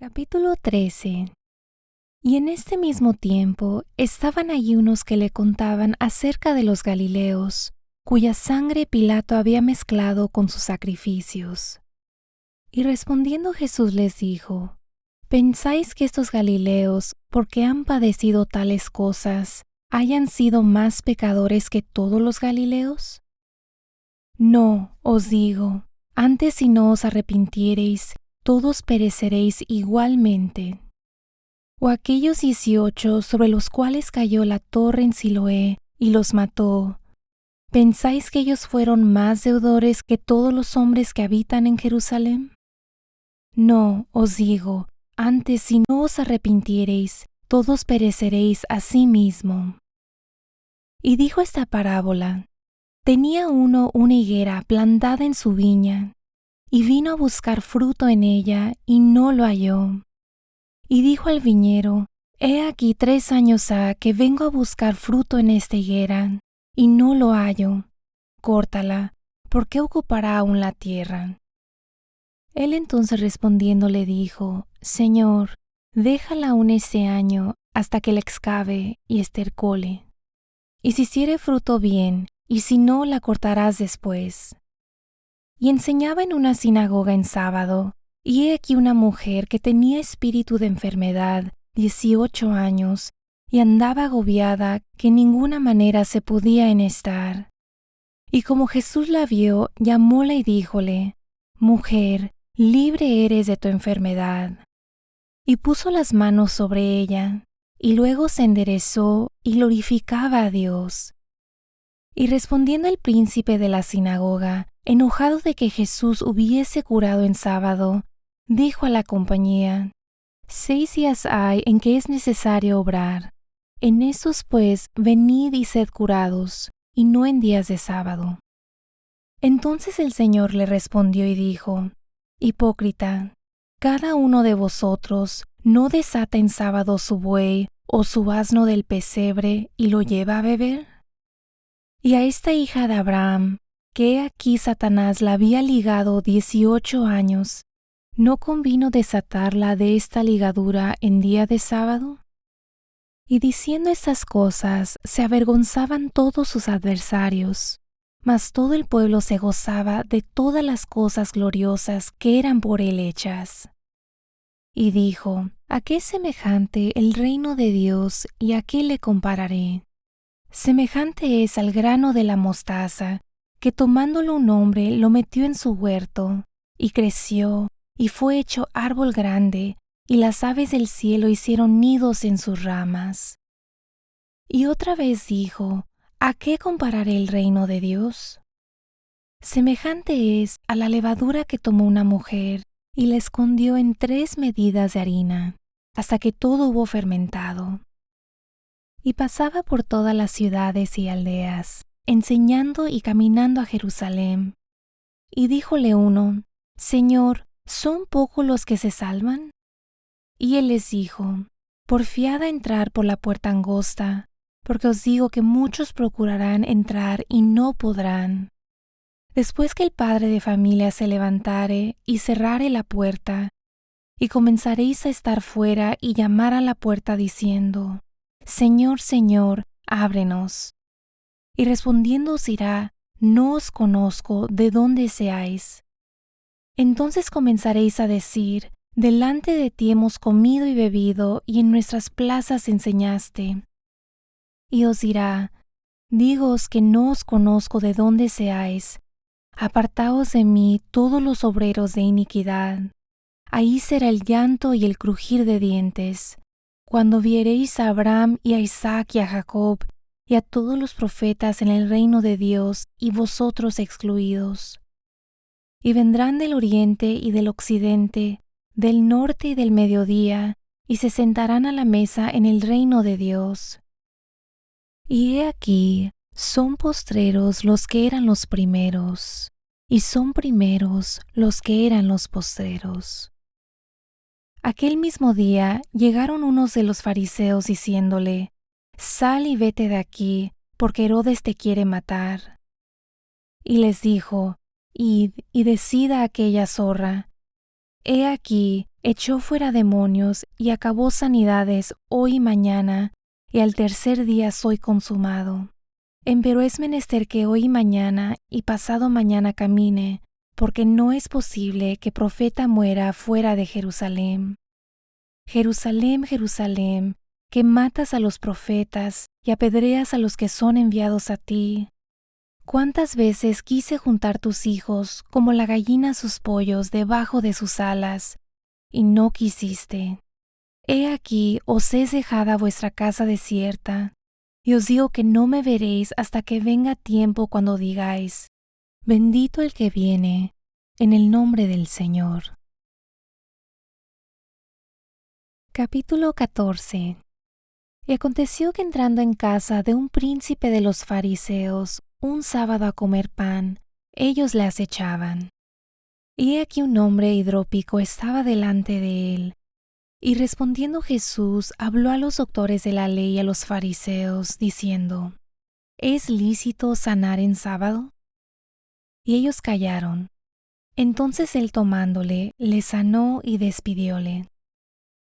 Capítulo 13. Y en este mismo tiempo estaban allí unos que le contaban acerca de los Galileos, cuya sangre Pilato había mezclado con sus sacrificios. Y respondiendo Jesús les dijo: ¿Pensáis que estos Galileos, porque han padecido tales cosas, hayan sido más pecadores que todos los Galileos? No, os digo, antes si no os arrepintiereis, todos pereceréis igualmente. O aquellos 18 sobre los cuales cayó la torre en Siloé y los mató, ¿pensáis que ellos fueron más deudores que todos los hombres que habitan en Jerusalén? No, os digo, antes si no os arrepintiereis, todos pereceréis asimismo. Y dijo esta parábola: Tenía uno una higuera plantada en su viña, y vino a buscar fruto en ella, y no lo halló. Y dijo al viñero: He aquí 3 años ha que vengo a buscar fruto en esta higuera, y no lo hallo. Córtala, ¿por qué ocupará aún la tierra? Él entonces respondiendo le dijo: Señor, déjala aún este año, hasta que la excave y estercole. Y si hiciere fruto, bien, y si no, la cortarás después. Y enseñaba en una sinagoga en sábado, y he aquí una mujer que tenía espíritu de enfermedad, 18 años, y andaba agobiada, que en ninguna manera se podía enestar. Y como Jesús la vio, llamóla y díjole: Mujer, libre eres de tu enfermedad. Y puso las manos sobre ella, y luego se enderezó y glorificaba a Dios. Y respondiendo el príncipe de la sinagoga, enojado de que Jesús hubiese curado en sábado, dijo a la compañía: 6 días hay en que es necesario obrar. En estos pues venid y sed curados, y no en días de sábado. Entonces el Señor le respondió y dijo: Hipócrita, cada uno de vosotros no desata en sábado su buey o su asno del pesebre y lo lleva a beber. Y a esta hija de Abraham, que aquí Satanás la había ligado 18 años, ¿no convino desatarla de esta ligadura en día de sábado? Y diciendo estas cosas, se avergonzaban todos sus adversarios, mas todo el pueblo se gozaba de todas las cosas gloriosas que eran por él hechas. Y dijo: ¿A qué es semejante el reino de Dios y a qué le compararé? Semejante es al grano de la mostaza, que tomándolo un hombre lo metió en su huerto, y creció, y fue hecho árbol grande, y las aves del cielo hicieron nidos en sus ramas. Y otra vez dijo: ¿A qué compararé el reino de Dios? Semejante es a la levadura que tomó una mujer, y la escondió en 3 medidas de harina, hasta que todo hubo fermentado. Y pasaba por todas las ciudades y aldeas, enseñando y caminando a Jerusalén. Y díjole uno: Señor, ¿son pocos los que se salvan? Y él les dijo: Porfiad a entrar por la puerta angosta, porque os digo que muchos procurarán entrar y no podrán. Después que el padre de familia se levantare y cerrare la puerta, y comenzaréis a estar fuera y llamar a la puerta diciendo: Señor, Señor, ábrenos. Y respondiendo os dirá: No os conozco, ¿de dónde seáis? Entonces comenzaréis a decir: Delante de ti hemos comido y bebido, y en nuestras plazas enseñaste. Y os dirá: Dígoos que no os conozco de dónde seáis. Apartaos de mí todos los obreros de iniquidad. Ahí será el llanto y el crujir de dientes, cuando viereis a Abraham y a Isaac y a Jacob y a todos los profetas en el reino de Dios, y vosotros excluidos. Y vendrán del oriente y del occidente, del norte y del mediodía, y se sentarán a la mesa en el reino de Dios. Y he aquí, son postreros los que eran los primeros, y son primeros los que eran los postreros. Aquel mismo día llegaron unos de los fariseos diciéndole: Sal y vete de aquí, porque Herodes te quiere matar. Y les dijo: Id y decid a aquella zorra: He aquí, echó fuera demonios y acabó sanidades hoy y mañana, y al tercer día soy consumado. Empero es menester que hoy y mañana y pasado mañana camine, porque no es posible que profeta muera fuera de Jerusalén. Jerusalén, Jerusalén, que matas a los profetas y apedreas a los que son enviados a ti. ¿Cuántas veces quise juntar tus hijos como la gallina sus pollos debajo de sus alas, y no quisiste? He aquí os es dejada vuestra casa desierta, y os digo que no me veréis hasta que venga tiempo cuando digáis, bendito el que viene, en el nombre del Señor. Capítulo 14. Y aconteció que entrando en casa de un príncipe de los fariseos, un sábado a comer pan, ellos le acechaban. Y he aquí un hombre hidrópico estaba delante de él. Y respondiendo Jesús, habló a los doctores de la ley y a los fariseos, diciendo, ¿es lícito sanar en sábado? Y ellos callaron. Entonces él tomándole, le sanó y despidióle.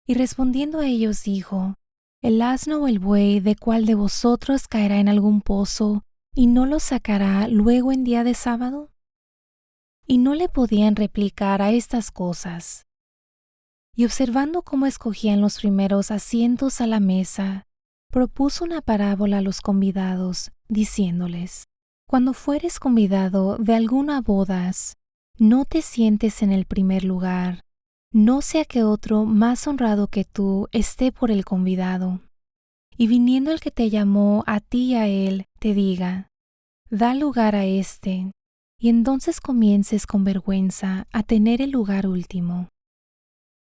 Y respondiendo a ellos dijo, ¿el asno o el buey de cuál de vosotros caerá en algún pozo y no lo sacará luego en día de sábado? Y no le podían replicar a estas cosas. Y observando cómo escogían los primeros asientos a la mesa, propuso una parábola a los convidados, diciéndoles, cuando fueres convidado de alguna bodas, no te sientes en el primer lugar, no sea que otro más honrado que tú esté por el convidado. Y viniendo el que te llamó a ti y a él, te diga, da lugar a éste, y entonces comiences con vergüenza a tener el lugar último.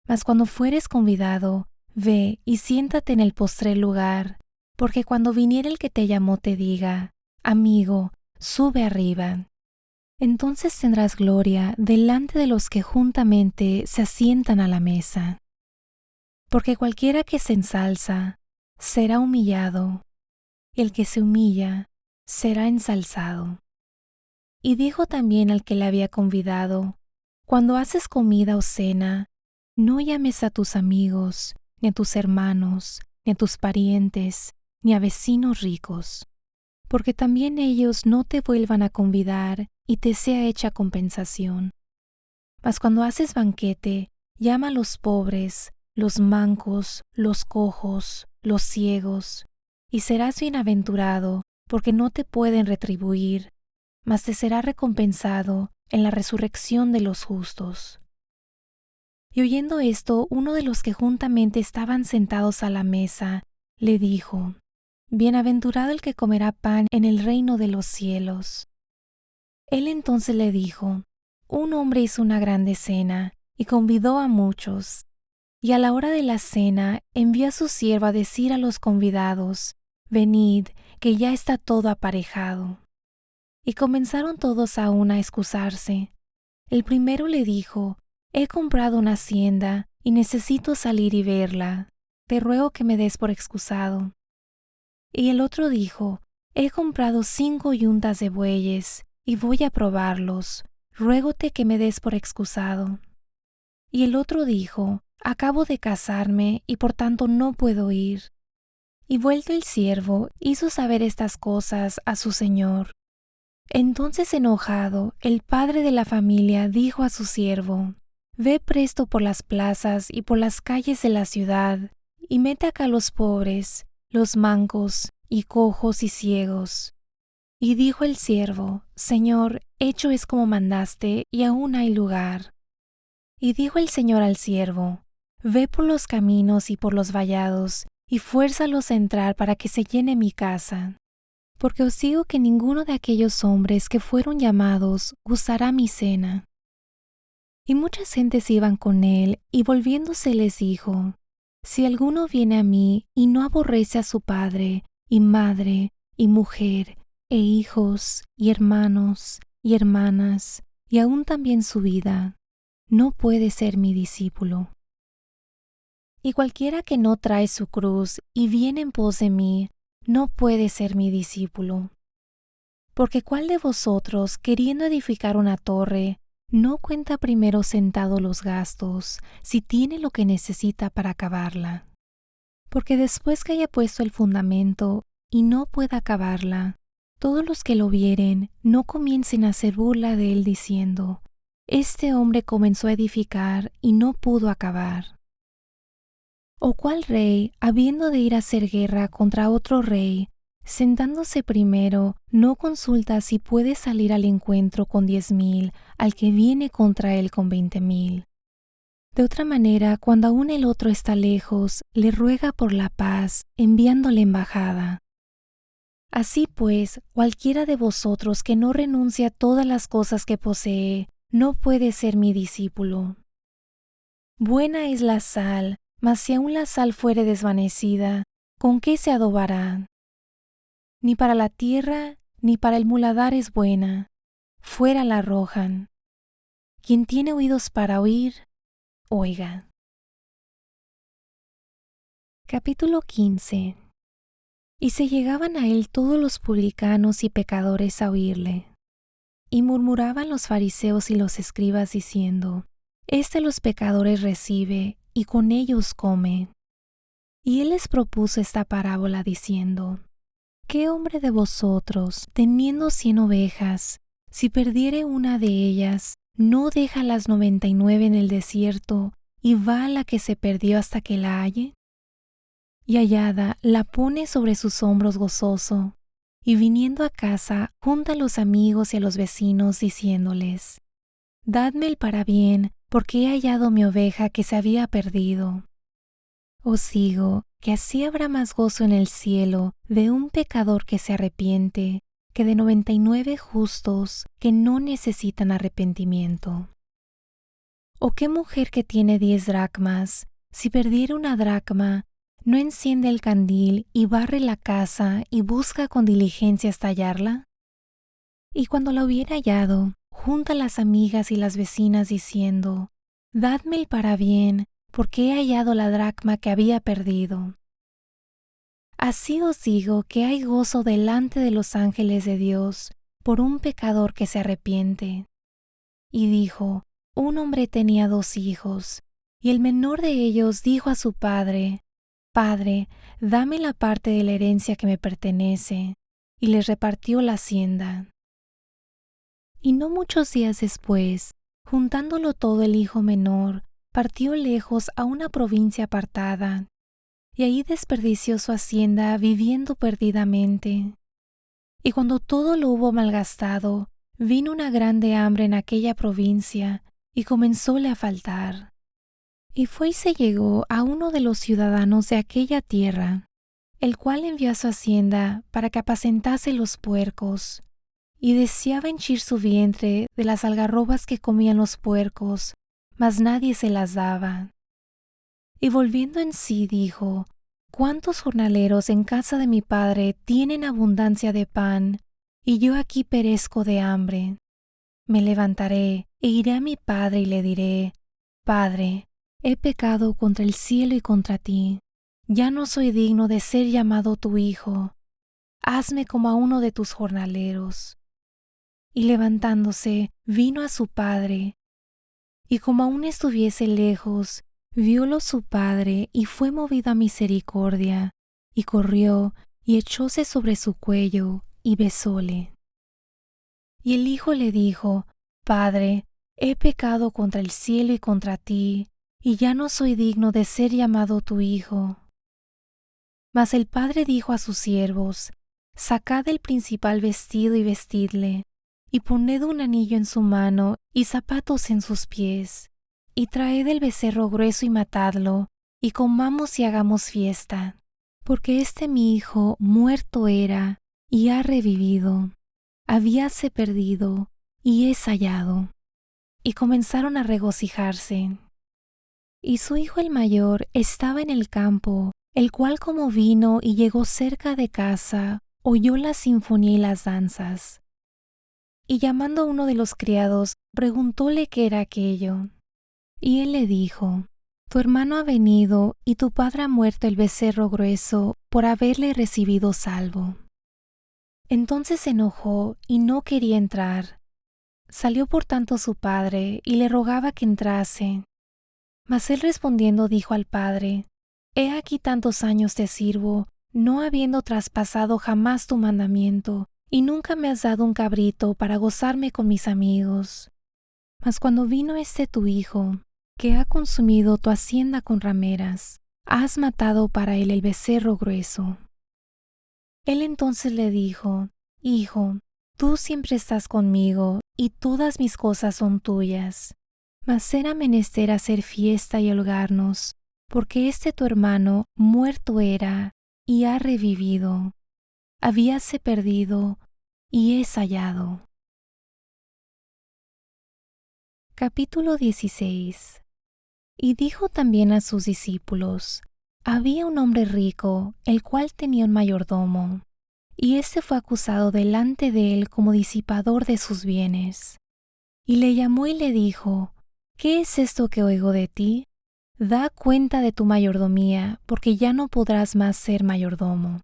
Mas cuando fueres convidado, ve y siéntate en el postrer lugar, porque cuando viniere el que te llamó te diga, amigo, sube arriba. Entonces tendrás gloria delante de los que juntamente se asientan a la mesa. Porque cualquiera que se ensalza, será humillado, y el que se humilla, será ensalzado. Y dijo también al que le había convidado, cuando haces comida o cena, no llames a tus amigos, ni a tus hermanos, ni a tus parientes, ni a vecinos ricos, porque también ellos no te vuelvan a convidar y te sea hecha compensación. Mas cuando haces banquete, llama a los pobres, los mancos, los cojos, los ciegos, y serás bienaventurado, porque no te pueden retribuir, mas te será recompensado en la resurrección de los justos. Y oyendo esto, uno de los que juntamente estaban sentados a la mesa, le dijo, bienaventurado el que comerá pan en el reino de los cielos. Él entonces le dijo, un hombre hizo una grande cena, y convidó a muchos. Y a la hora de la cena envió a su siervo a decir a los convidados, venid, que ya está todo aparejado. Y comenzaron todos a una a excusarse. El primero le dijo, he comprado una hacienda, y necesito salir y verla. Te ruego que me des por excusado. Y el otro dijo, he comprado 5 yuntas de bueyes, y voy a probarlos. Ruégote que me des por excusado. Y el otro dijo, acabo de casarme, y por tanto no puedo ir. Y vuelto el siervo, hizo saber estas cosas a su señor. Entonces enojado, el padre de la familia dijo a su siervo, ve presto por las plazas y por las calles de la ciudad, y mete acá a los pobres, los mancos, y cojos y ciegos. Y dijo el siervo, Señor, hecho es como mandaste, y aún hay lugar. Y dijo el Señor al siervo, ve por los caminos y por los vallados, y fuérzalos a entrar para que se llene mi casa. Porque os digo que ninguno de aquellos hombres que fueron llamados gustará mi cena. Y muchas gentes iban con él, y volviéndose les dijo, si alguno viene a mí y no aborrece a su padre, y madre, y mujer, e hijos, y hermanos, y hermanas, y aún también su vida, no puede ser mi discípulo. Y cualquiera que no trae su cruz y viene en pos de mí, no puede ser mi discípulo. Porque ¿cuál de vosotros, queriendo edificar una torre, no cuenta primero sentado los gastos, si tiene lo que necesita para acabarla. Porque después que haya puesto el fundamento y no pueda acabarla, todos los que lo vieren no comiencen a hacer burla de él diciendo: este hombre comenzó a edificar y no pudo acabar. ¿O cuál rey, habiendo de ir a hacer guerra contra otro rey, sentándose primero, no consulta si puede salir al encuentro con 10,000 al que viene contra él con 20,000? De otra manera, cuando aún el otro está lejos, le ruega por la paz, enviándole embajada. Así pues, cualquiera de vosotros que no renuncie a todas las cosas que posee, no puede ser mi discípulo. Buena es la sal, mas si aún la sal fuere desvanecida, ¿con qué se adobará? Ni para la tierra, ni para el muladar es buena, fuera la arrojan. Quien tiene oídos para oír, oiga. Capítulo 15. Y se llegaban a él todos los publicanos y pecadores a oírle. Y murmuraban los fariseos y los escribas diciendo: los pecadores recibe, y con ellos come. Y él les propuso esta parábola diciendo: ¿qué hombre de vosotros, teniendo 100 ovejas, si perdiere una de ellas, no deja las 99 en el desierto y va a la que se perdió hasta que la halle? Y hallada, la pone sobre sus hombros gozoso, y viniendo a casa, junta a los amigos y a los vecinos, diciéndoles: dadme el parabién, porque he hallado mi oveja que se había perdido. Os digo que así habrá más gozo en el cielo de un pecador que se arrepiente, que de 99 justos que no necesitan arrepentimiento. ¿O qué mujer que tiene 10 dracmas, si perdiera una dracma, no enciende el candil y barre la casa y busca con diligencia hasta hallarla? Y cuando la hubiera hallado, junta a las amigas y las vecinas diciendo: dadme el parabién, porque he hallado la dracma que había perdido. Así os digo que hay gozo delante de los ángeles de Dios por un pecador que se arrepiente. Y dijo: un hombre tenía 2 hijos, y el menor de ellos dijo a su padre: Padre, dame la parte de la herencia que me pertenece, y les repartió la hacienda. Y no muchos días después, juntándolo todo el hijo menor, partió lejos a una provincia apartada, y ahí desperdició su hacienda viviendo perdidamente. Y cuando todo lo hubo malgastado, vino una grande hambre en aquella provincia, y comenzóle a faltar. Y fue y se llegó a uno de los ciudadanos de aquella tierra, el cual envió a su hacienda para que apacentase los puercos, y deseaba henchir su vientre de las algarrobas que comían los puercos, mas nadie se las daba. Y volviendo en sí dijo: ¿cuántos jornaleros en casa de mi padre tienen abundancia de pan, y yo aquí perezco de hambre? Me levantaré e iré a mi padre y le diré: Padre, he pecado contra el cielo y contra ti. Ya no soy digno de ser llamado tu hijo. Hazme como a uno de tus jornaleros. Y levantándose, vino a su padre. Y como aún estuviese lejos, viólo su padre y fue movido a misericordia, y corrió y echóse sobre su cuello y besóle. Y el hijo le dijo: Padre, he pecado contra el cielo y contra ti, y ya no soy digno de ser llamado tu hijo. Mas el padre dijo a sus siervos: Sacad el principal vestido y vestidle, y poned un anillo en su mano y zapatos en sus pies, y traed el becerro grueso y matadlo, y comamos y hagamos fiesta, porque mi hijo muerto era, y ha revivido, habíase perdido, y es hallado. Y comenzaron a regocijarse. Y su hijo el mayor estaba en el campo, el cual como vino y llegó cerca de casa, oyó la sinfonía y las danzas. Y llamando a uno de los criados, preguntóle qué era aquello. Y él le dijo: Tu hermano ha venido, y tu padre ha muerto el becerro grueso por haberle recibido salvo. Entonces se enojó y no quería entrar. Salió por tanto su padre y le rogaba que entrase. Mas él respondiendo dijo al padre: He aquí tantos años te sirvo, no habiendo traspasado jamás tu mandamiento, y nunca me has dado un cabrito para gozarme con mis amigos. Mas cuando vino este tu hijo, que ha consumido tu hacienda con rameras, has matado para él el becerro grueso. Él entonces le dijo: Hijo, tú siempre estás conmigo, y todas mis cosas son tuyas. Mas era menester hacer fiesta y holgarnos, porque este tu hermano muerto era, y ha revivido. Habíase perdido, y es hallado. Capítulo 16. Y dijo también a sus discípulos: Había un hombre rico, el cual tenía un mayordomo, y éste fue acusado delante de él como disipador de sus bienes. Y le llamó y le dijo: ¿Qué es esto que oigo de ti? Da cuenta de tu mayordomía, porque ya no podrás más ser mayordomo.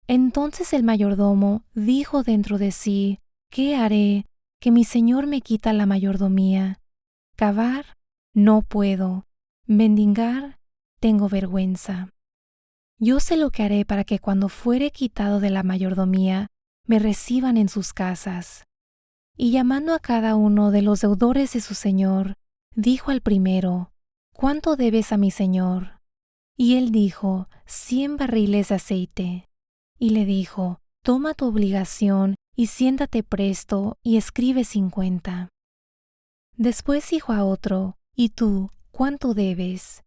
Entonces el mayordomo dijo dentro de sí: ¿Qué haré, que mi señor me quita la mayordomía? Cavar, no puedo. Mendigar, tengo vergüenza. Yo sé lo que haré para que cuando fuere quitado de la mayordomía, me reciban en sus casas. Y llamando a cada uno de los deudores de su señor, dijo al primero: ¿Cuánto debes a mi señor? Y él dijo: 100 barriles de aceite. Y le dijo: Toma tu obligación y siéntate presto y escribe 50. Después dijo a otro: ¿Y tú, cuánto debes?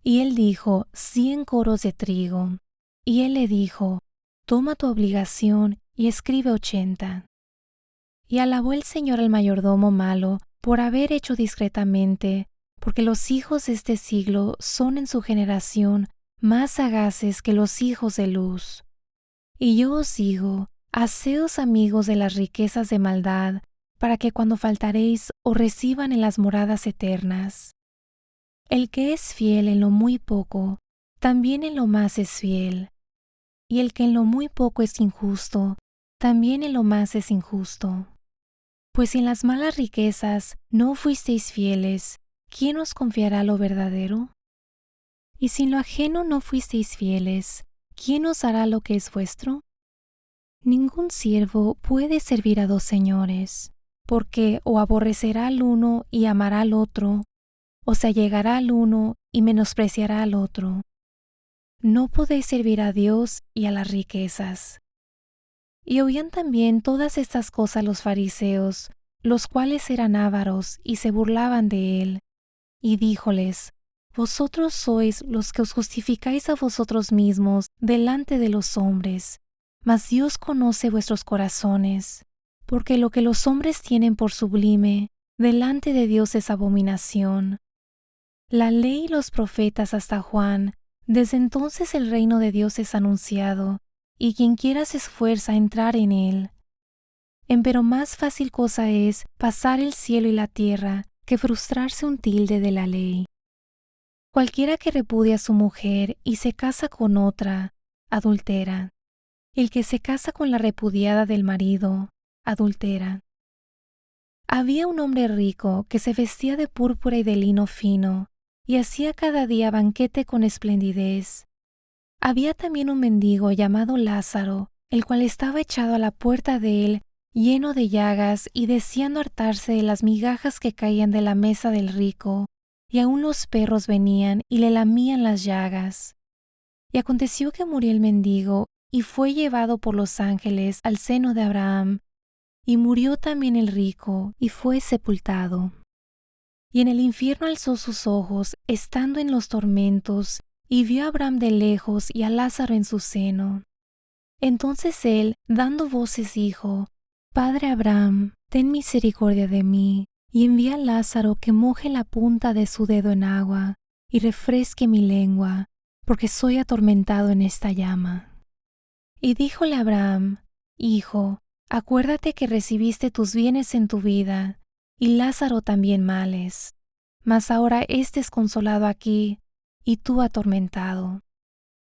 Y él dijo: 100 coros de trigo. Y él le dijo: Toma tu obligación y escribe 80. Y alabó el señor al mayordomo malo por haber hecho discretamente, porque los hijos de este siglo son en su generación más sagaces que los hijos de luz. Y yo os digo: haceos amigos de las riquezas de maldad, para que cuando faltaréis os reciban en las moradas eternas. El que es fiel en lo muy poco, también en lo más es fiel. Y el que en lo muy poco es injusto, también en lo más es injusto. Pues si en las malas riquezas no fuisteis fieles, ¿quién os confiará lo verdadero? Y si en lo ajeno no fuisteis fieles, ¿quién os dará lo que es vuestro? Ningún siervo puede servir a dos señores, porque o aborrecerá al uno y amará al otro, o se allegará al uno y menospreciará al otro. No podéis servir a Dios y a las riquezas. Y oían también todas estas cosas los fariseos, los cuales eran ávaros y se burlaban de él. Y díjoles: Vosotros sois los que os justificáis a vosotros mismos delante de los hombres, mas Dios conoce vuestros corazones, porque lo que los hombres tienen por sublime, delante de Dios es abominación. La ley y los profetas hasta Juan, desde entonces el reino de Dios es anunciado, y quien quiera se esfuerza a entrar en él. Empero más fácil cosa es pasar el cielo y la tierra que frustrarse un tilde de la ley. Cualquiera que repudia a su mujer y se casa con otra, adultera. El que se casa con la repudiada del marido, adultera. Había un hombre rico que se vestía de púrpura y de lino fino, y hacía cada día banquete con esplendidez. Había también un mendigo llamado Lázaro, el cual estaba echado a la puerta de él, lleno de llagas y deseando hartarse de las migajas que caían de la mesa del rico, y aun los perros venían y le lamían las llagas. Y aconteció que murió el mendigo, y fue llevado por los ángeles al seno de Abraham, y murió también el rico, y fue sepultado. Y en el infierno alzó sus ojos, estando en los tormentos, y vio a Abraham de lejos y a Lázaro en su seno. Entonces él, dando voces, dijo: Padre Abraham, ten misericordia de mí, y envía a Lázaro que moje la punta de su dedo en agua, y refresque mi lengua, porque soy atormentado en esta llama. Y díjole Abraham: Hijo, acuérdate que recibiste tus bienes en tu vida, y Lázaro también males. Mas ahora éste es consolado aquí, y tú atormentado.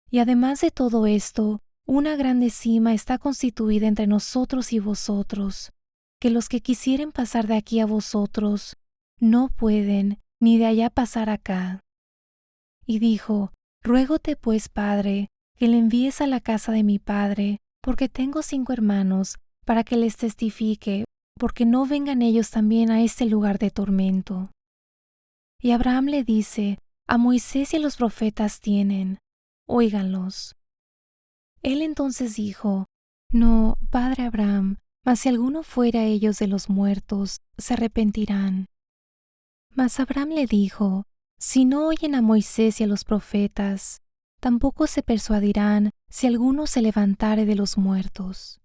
Y además de todo esto, una grande cima está constituida entre nosotros y vosotros, que los que quisieren pasar de aquí a vosotros no pueden, ni de allá pasar acá. Y dijo: Ruégote pues, Padre, que le envíes a la casa de mi padre, porque tengo 5 hermanos, para que les testifique, porque no vengan ellos también a este lugar de tormento. Y Abraham le dice: A Moisés y a los profetas tienen, óiganlos. Él entonces dijo: No, padre Abraham, mas si alguno fuera ellos de los muertos, se arrepentirán. Mas Abraham le dijo: Si no oyen a Moisés y a los profetas, tampoco se persuadirán si alguno se levantare de los muertos.